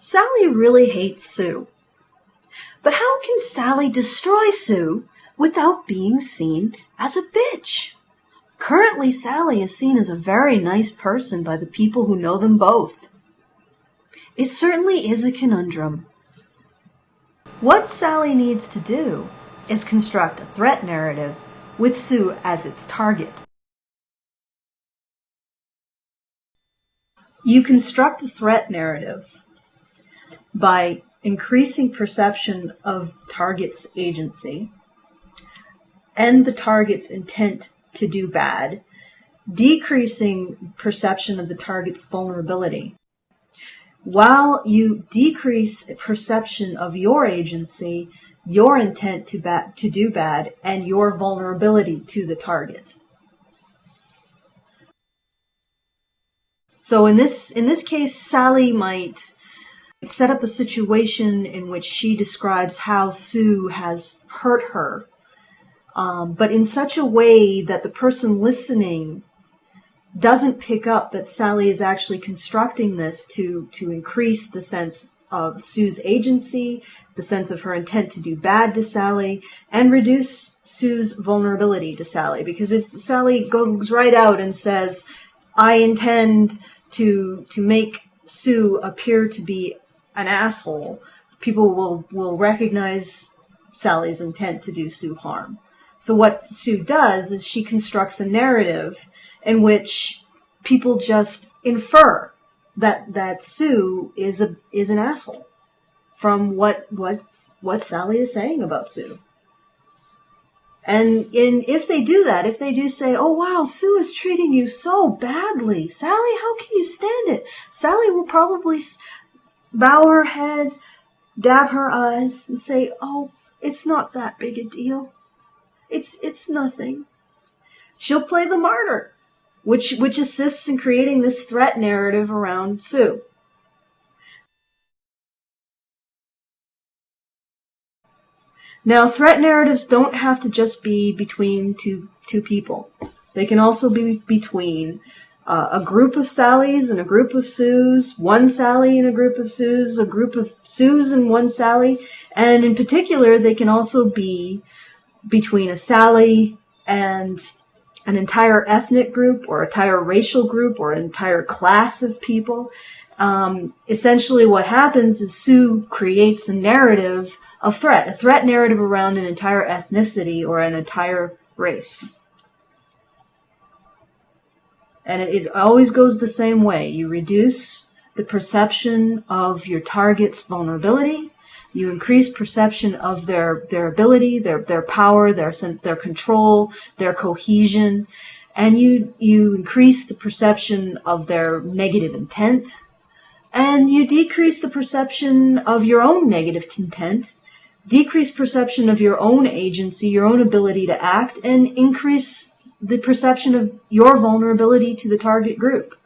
Sally really hates Sue. But how can Sally destroy Sue without being seen as a bitch? Currently, Sally is seen as a very nice person by the people who know them both. It certainly is a conundrum. What Sally needs to do is construct a threat narrative with Sue as its target. You construct a threat narrative by increasing perception of the target's agency and the target's intent to do bad, decreasing perception of the target's vulnerability. While you decrease perception of your agency, your intent to do bad, and your vulnerability to the target. So in this case, Sally might set up a situation in which she describes how Sue has hurt her, but in such a way that the person listening doesn't pick up that Sally is actually constructing this to increase the sense of Sue's agency, the sense of her intent to do bad to Sally, and reduce Sue's vulnerability to Sally. Because if Sally goes right out and says, I intend to make Sue appear to be an asshole, people will recognize Sally's intent to do Sue harm. So what Sue does is she constructs a narrative in which people just infer that Sue is an asshole from what Sally is saying about Sue. And if they do that, if they do say, oh wow, Sue is treating you so badly, Sally, how can you stand it? Sally will probably bow her head, dab her eyes, and say, oh, it's not that big a deal. It's nothing. She'll play the martyr, which assists in creating this threat narrative around Sue. Now, threat narratives don't have to just be between two people. They can also be between a group of Sallys and a group of Sues, one Sally and a group of Sues, a group of Sues and one Sally, and in particular, they can also be between a Sally and an entire ethnic group or entire racial group or an entire class of people. Essentially what happens is Sue creates a narrative of threat, a threat narrative around an entire ethnicity or an entire race. And it always goes the same way. You reduce the perception of your target's vulnerability. You increase perception of their ability, their power, their control, their cohesion, and you increase the perception of their negative intent, and you decrease the perception of your own negative intent, decrease perception of your own agency, your own ability to act, and increase the perception of your vulnerability to the target group.